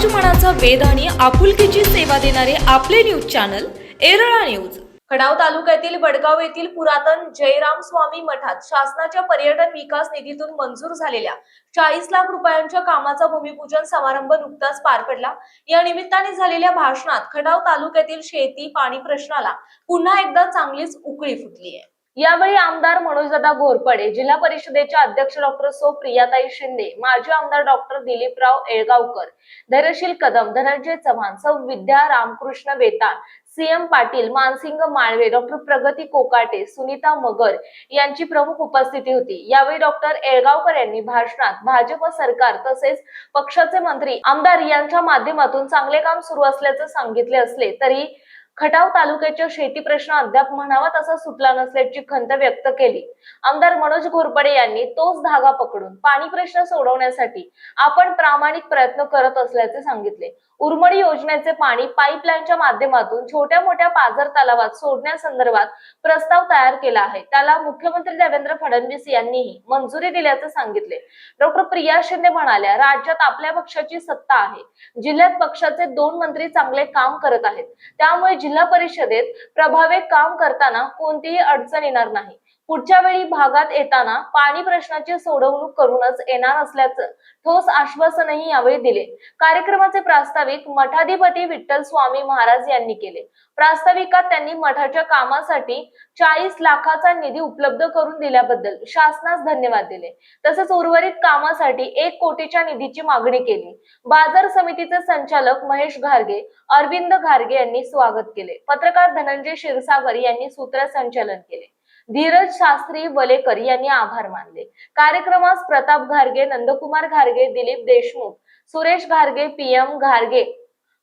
मनाचा वेध आणि आपुलकीची सेवा देणारे आपले न्यूज चॅनल एरळा न्यूज। खडाव तालुक्यातील वडगाव येथील पुरातन जयराम स्वामी मठात शासनाच्या पर्यटन विकास निधीतून मंजूर झालेल्या 40 लाख रुपयांच्या कामाचा भूमिपूजन समारंभ नुकताच पार पडला। या निमित्ताने झालेल्या भाषणात खडाव तालुक्यातील शेती पाणी प्रश्नाला पुन्हा एकदा चांगलीच उकळी फुटली आहे। यावेळी आमदार मनोजदादा घोरपडे, जिल्हा परिषदेच्या अध्यक्ष डॉक्टर सौ प्रियाताई शिंदे, माजी आमदार डॉक्टर दिलीपराव येळगावकर, धैर्यशील कदम, धनंजय चव्हाण, सौ विद्या रामकृष्ण वेताळ, सीएम पाटील, मानसिंग माळवे, डॉक्टर प्रगती कोकाटे, सुनीता मगर यांची प्रमुख उपस्थिती होती। यावेळी डॉक्टर येळगावकर यांनी भाषणात भाजप सरकार तसेच पक्षाचे मंत्री आमदार यांच्या माध्यमातून चांगले काम सुरू असल्याचे सांगितले असले तरी खटाव तालुक्याच्या शेती प्रश्न अद्याप म्हणावा तसा सुटला नसल्याची खंत व्यक्त केली। आमदार मनोज घोरपडे यांनी तोच धागा पकडून पाणी प्रश्न सोडवण्यासाठी आपण प्रामाणिक प्रयत्न करत असल्याचे सांगितले। उरमडी योजनेचे पाणी पाईपलाईनच्या माध्यमातून छोट्या मोठ्या पाझर तलावात सोडण्यासंदर्भात प्रस्ताव तयार केला आहे, त्याला मुख्यमंत्री देवेंद्र फडणवीस यांनीही मंजुरी दिल्याचे सांगितले। डॉक्टर प्रिया शिंदे म्हणाल्या, राज्यात आपल्या पक्षाची सत्ता आहे, जिल्ह्यात पक्षाचे 2 मंत्री चांगले काम करत आहेत, त्यामुळे जिल्हा परिषदेत प्रभावी काम करताना कोणतीही अडचण येणार नाही। पुढच्या वेळी भागात येताना पाणी प्रश्नाची सोडवणूक करूनच येणार असल्याचं ठोस आश्वासनही यावेळी दिले। कार्यक्रमाचे प्रास्ताविक मठाधिपती विठ्ठल स्वामी महाराज यांनी केले। प्रास्ताविकात त्यांनी मठाच्या कामासाठी 40 लाखाचा निधी उपलब्ध करून दिल्याबद्दल शासनास धन्यवाद दिले। तसेच उर्वरित कामासाठी 1 कोटीच्या निधीची मागणी केली। बाजार समितीचे संचालक महेश घारगे, अरविंद घारगे यांनी स्वागत केले। पत्रकार धनंजय क्षीरसागर यांनी सूत्रसंचालन केले। धीरज शास्त्री वलेकर यांनी आभार मानले। कार्यक्रमास प्रताप घारगे, नंदकुमार घारगे, दिलीप देशमुख, सुरेश घारगे, पीएम घारगे,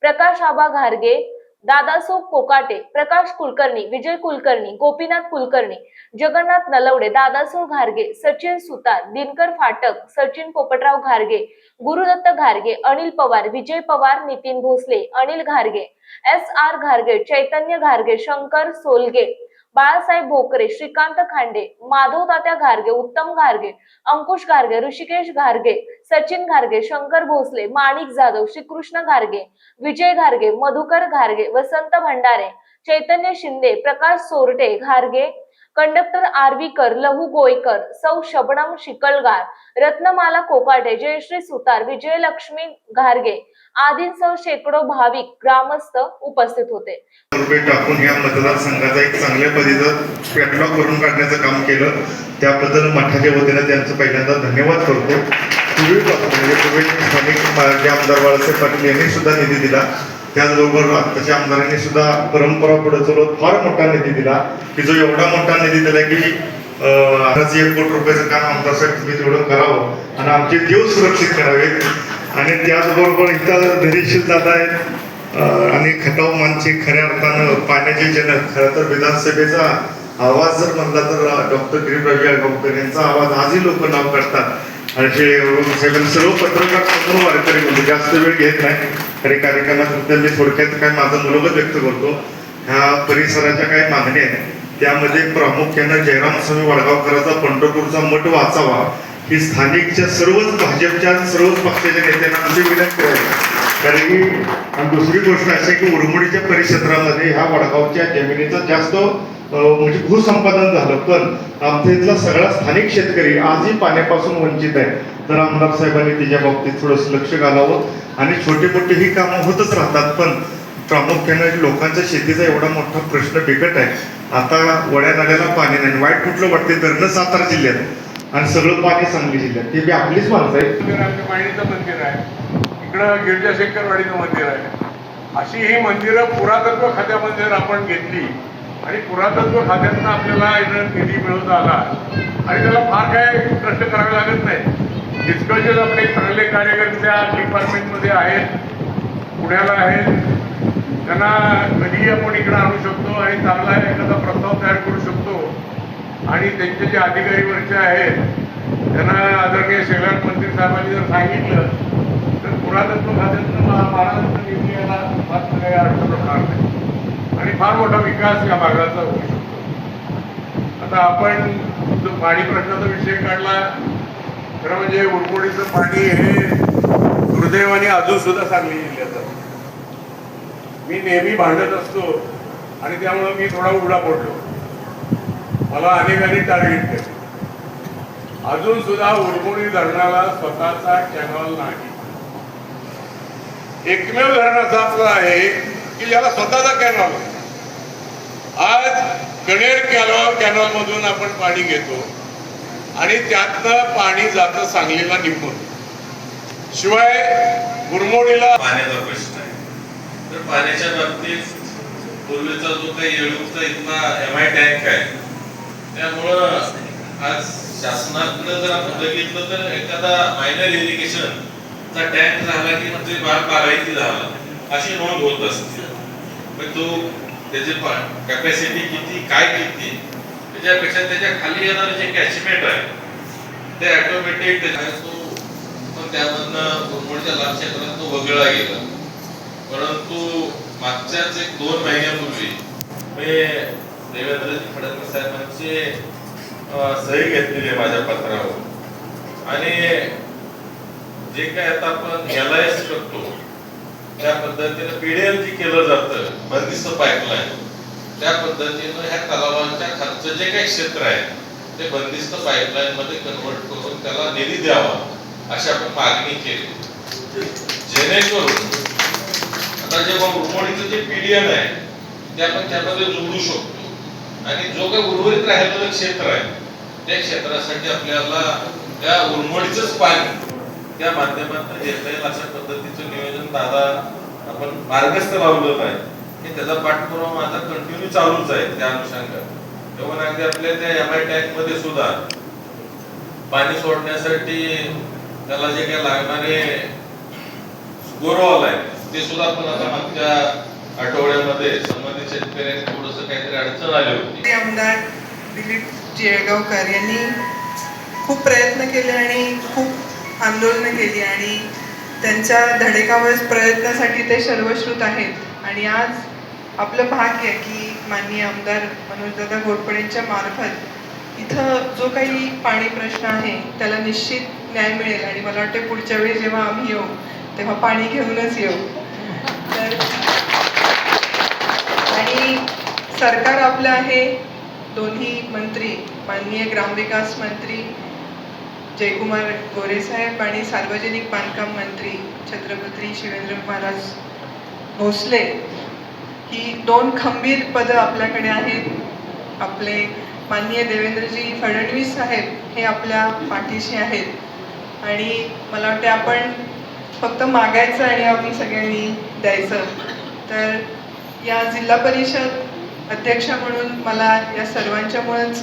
प्रकाश आबा घारगे, दादासो कोकाटे, प्रकाश कुलकर्णी, विजय कुलकर्णी, गोपीनाथ कुलकर्णी, जगन्नाथ नलवडे, दादासो घारगे, सचिन सुतार, दिनकर फाटक, सचिन पोपटराव घारगे, गुरुदत्त घारगे, अनिल पवार, विजय पवार, नितीन भोसले, अनिल घारगे, SR घारगे, चैतन्य घारगे, शंकर सोलगे, बाळासाहेब भोकरे, श्रीकांत खांडे, माधव तात्या घारगे, उत्तम घारगे, अंकुश घारगे, ऋषिकेश घारगे, सचिन घारगे, शंकर भोसले, माणिक जाधव, श्रीकृष्ण घारगे, विजय घारगे, मधुकर घारगे, वसंत भंडारे, चैतन्य शिंदे, प्रकाश सोरटे घारगे, कंडक्टर आर्वीकर, लहू गोयकर, सौ शबनम शिकलगार, रत्नमाला कोकाटे, जयश्री सुतार, विजयलक्ष्मी घारगे आदींसह शेकडो भाविक ग्रामस्थ उपस्थित होते। रुपये टाकून या मतदारसंघाचा एक चांगल्या पद्धतीचं पॅटलॉग करून काढण्याचं काम केलं, त्याबद्दल मठाच्या वतीनं त्यांचं पहिल्यांदा धन्यवाद करतो। पूर्वी स्थानिक आमदार बाळासाहेब पाटील यांनी सुद्धा निधी दिला, त्याचबरोबर आताच्या आमदारांनी सुद्धा परंपरा पुढे चालवत फार मोठा निधी दिला की जो एवढा मोठा निधी दिला की 1 कोटी रुपयाचं काम आमदार साहेब तुम्ही तेवढं करावं आणि आमचे देव सुरक्षित करावेत। आणि त्याचबरोबर इथं धैर्यशील दादा आहेत आणि खटाव मानचे खऱ्या अर्थानं पाण्याचे जनक। खरं तर विधानसभेचा आवाज जर म्हणला तर डॉक्टर दिलीपराव येळगावकर यांचा आवाज आजही लोक नाव करतात। आणि सर्व पत्रकार समोर वारकरी म्हणजे जास्त वेळ घेत नाही, तरी कार्यक्रमात मी थोडक्यात काय माझं मनोगत व्यक्त करतो। ह्या परिसराच्या काही मागण्या आहेत, त्यामध्ये प्रामुख्यानं जयराम स्वामी वडगावकरांचा पंढरपूरचा मठ वाचावा ही स्थानिकच्या सर्वच भाजपच्या सर्वच पक्षाच्या नेत्यांना आमची विनंती आहे। कारण की दुसरी गोष्ट अशी की उरमडीच्या परिक्षेत्रामध्ये ह्या वडगावच्या जमिनीचं जास्त म्हणजे भूसंपादन झालं, पण आमच्या इथला सगळा स्थानिक शेतकरी आजही पाण्यापासून वंचित आहे। तर आमदार साहेबांनी त्याच्या बाबतीत थोडंसं लक्ष घालावं आणि छोटे मोठे ही कामं होतच राहतात, पण प्रामुख्याने लोकांच्या शेतीचा एवढा मोठा प्रश्न बिकट आहे। आता वड्या नाल्याला पाणी नाही, वाईट कुठलं वाटते धरणं सातारा जिल्ह्यात आणि सगळं पाणी सांगली जिल्ह्यात, ते बी आपलीच माणसं आहे। आमच्या माळीचं मंदिर आहे, इकडं गिरजाशंकरवाडीचं मंदिर आहे। अशी ही मंदिरं पुरातत्व खात्यामध्ये जर आपण घेतली आणि पुरातत्व खात्यातून आपल्याला निधी मिळवत आला आणि त्याला फार काय कष्ट करावे लागत नाही। जितकं आपले चांगले कार्यकर्ते त्या डिपार्टमेंटमध्ये आहेत, पुण्याला आहेत, त्यांना कधीही आपण इकडे आणू शकतो आणि चांगला एखादा प्रस्ताव तयार करू शकतो। आणि त्यांचे जे अधिकारी वरचे आहेत त्यांना आदरणीय शेलार मंत्री साहेबांनी जर सांगितलं तर पुरातत्व खात्यातून महाराष्ट्र निधी यायला फार काही अडचण होणार नाही आणि फार मोठा विकास या भागाचा होऊ शकतो। आता आपण जो पाणी प्रश्नाचा विषय काढला, खरं म्हणजे उरमोडीचं पाणी हे दुर्दैवाने अजून सुद्धा सांगली जिल्ह्यात आहे. मी नेहमी भांडत असतो आणि त्यामुळं मी थोडा उघडा पडलो. मला अनेकांनी टार्गेट केले. अजून सुद्धा उरमोडी धरणाला स्वतःचा कॅनॉल नाही. एकमेव धरण असं आपलं आहे की ज्याला स्वतःचा कॅनॉल आहे. आज कणेर कॅनॉल मधून आपण पाणी घेतो आणि त्यातनं पाणी जातं सांगलीला निघून. शिवाय मुरमोडीला पाण्याचा प्रश्न आहे. तर पाण्याच्या बाबतीत पूर्वीचा जो काही येळूरचा इथला MI टँक आहे, त्यामुळं आज शासनाकडे जर आपण बघितलं तर एखादा मायनर इरिगेशनचा टँक झाला की म्हणजे बागायती झाला अशी नोंद होत असते. पण तो त्याची कॅपॅसिटी किती काय किती त्याच्यापेक्षा त्याच्या खाली येणारं जे कॅचमेंट आहे ते ऑटोमॅटिक त्यामधनं मुरमोडच्या लांब क्षेत्रात तो वगळला गेला. परंतु मागच्याच 1-2 महिन्यापूर्वी मी देवेंद्रजी फडणवीस साहेबांची सही घेतलेली आहे माझ्या पत्रावर आणि जे काय आता आपण LIS करतो त्या पद्धतीने PDL जी केलं जातं बंदिस्त पाईपलाईन त्या पद्धतीनं ह्या तलावांच्या खालचं जे काही क्षेत्र आहे ते बंदिस्त पाईपलाईन मध्ये कन्वर्ट करून त्याला निधी द्यावा अशी आपण मागणी केली. जेणेकरून आता जेव्हा उरमोडीचं जे PDL आहे ते आपण त्यामध्ये जोडू शकतो आणि जो काही उर्वरित राहिलेलं क्षेत्र आहे त्या क्षेत्रासाठी आपल्याला त्या उरमोडीचंच पाणी त्या माध्यमातून घेता येईल अशा पद्धतीचं नियोजन दादा आपण मार्गस्थ लावलं आहे. हे त्याचा पाठपुरावा माझा कंटिन्यू चालूच आहे. त्या अनुषंगाने तेव्हा अगदी आपल्या त्या MI टँक मध्ये सुद्धा पाणी सोडण्यासाठी त्याला जे काही लागणारे गोरवाल आहे ते सुद्धा आपण आता मागच्या आठवड्यामध्ये संबंधित शेतकऱ्यांनी थोडंसं काहीतरी अडचण आली होती. आमदार दिलीप जेळगावकर यांनी खूप प्रयत्न केले आणि खूप आंदोलनं केली आणि त्यांच्या धडेकावज प्रयत्नासाठी ते सर्वश्रुत आहेत. आणि आज आपलं भाग्य की माननीय आमदार मनोजदादा घोरपडेंच्या मार्फत इथं जो काही पाणी प्रश्न आहे त्याला निश्चित न्याय मिळेल. आणि मला वाटते पुढच्या वेळी जेव्हा आम्ही येऊ तेव्हा पाणी घेऊनच येऊ. तर आणि सरकार आपलं आहे. दोन्ही मंत्री माननीय ग्रामविकास मंत्री जयकुमार गोरे साहेब आणि सार्वजनिक बांधकाम मंत्री छत्रपती शिवेंद्र महाराज भोसले ही 2 खंबीर पदं आपल्याकडे आहेत. आपले माननीय देवेंद्रजी फडणवीस साहेब हे आपल्या पाठीशी आहेत आणि मला वाटते आपण फक्त मागायचं आणि आम्ही सगळ्यांनी द्यायचं. तर या जिल्हा परिषद अध्यक्षा म्हणून मला या सर्वांच्यामुळेच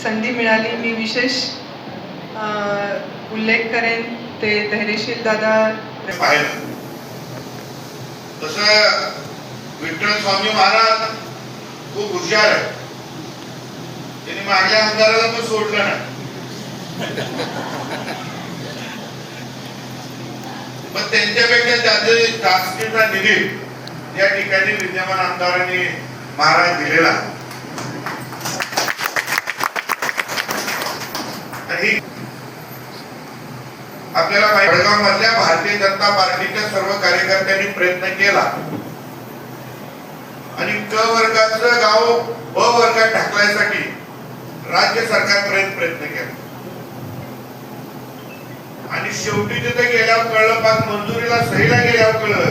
संधी मिळाली. मी विशेष उल्लेख करेन ते धैर्यशील दादा पाहिलं तसं विठ्ठल स्वामी महाराज खूप हुशार आहे. त्यांनी मागल्या आमदाराला पण सोडलं नाही. पण त्यांच्यापेक्षा जास्तीचा निधी या ठिकाणी विद्यमान आमदारांनी महाराज दिलेला. आणि आपल्याला बेळगाव मधल्या भारतीय जनता पार्टीच्या सर्व कार्यकर्त्यांनी प्रयत्न केला आणि क वर्गाचं गाव ब वर्गात ढकलायसाठी राज्य सरकारपर्यंत प्रयत्न केला. आणि शेवटी तिथे गेल्यावर कळलं, पाच मंजुरीला सहीला गेल्यावर कळलं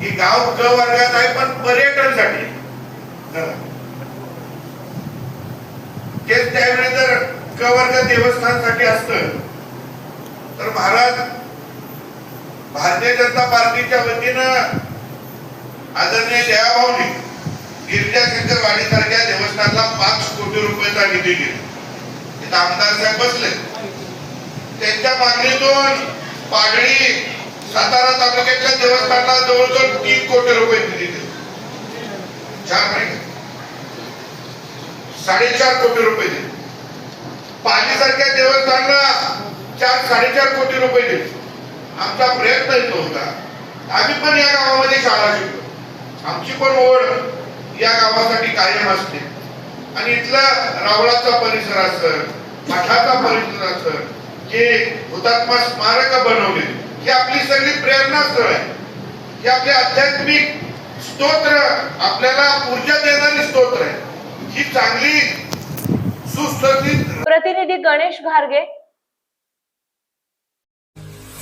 की गाव क वर्गात आहे पण पर्यटनासाठी. तेच त्यावेळी जर क वर्ग देवस्थानसाठी असतं तर महाराज भारतीय जनता पार्टीच्या वतीनं आदरणीय जयाभाऊनी गिरजाशंकर वाडी सारख्या देवस्थानला 5 कोटी रुपयाचा निधी दिला. तिथे आमदार साहेब बसले. त्यांच्या मागणीतून पागडी सातारा तालुक्यातल्या देवस्थानला जवळजवळ 3 कोटी रुपये निधी दिले. 4.5 कोटी रुपये दिले. पाली सारख्या देवस्थानला 4-4.5 कोटी रुपये दिले. आमचा प्रयत्न येतो होता. आम्ही पण या गावामध्ये शाळा शिकलो. आमची पण ओढ या गावासाठी कायम असते. आणि इथला रावळाचा परिसर असेल, मठाचा परिसर असेल, जे हुतात्मा स्मारक बनवले ही आपली सगळी प्रेरणास्थळ आहे, ही आपले आध्यात्मिक स्तोत्र, आपल्याला ऊर्जा देणारी स्तोत्र आहे. ही चांगली सुस्थितीत प्रतिनिधी गणेश घारगे.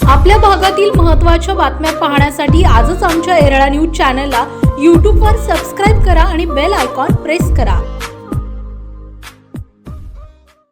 आपल्या भागातील महत्त्वाच्या बातम्या पाहण्यासाठी आजच आमच्या एरळा न्यूज चॅनलला यूट्यूबवर सबस्क्राईब करा आणि बेल आयकॉन प्रेस करा.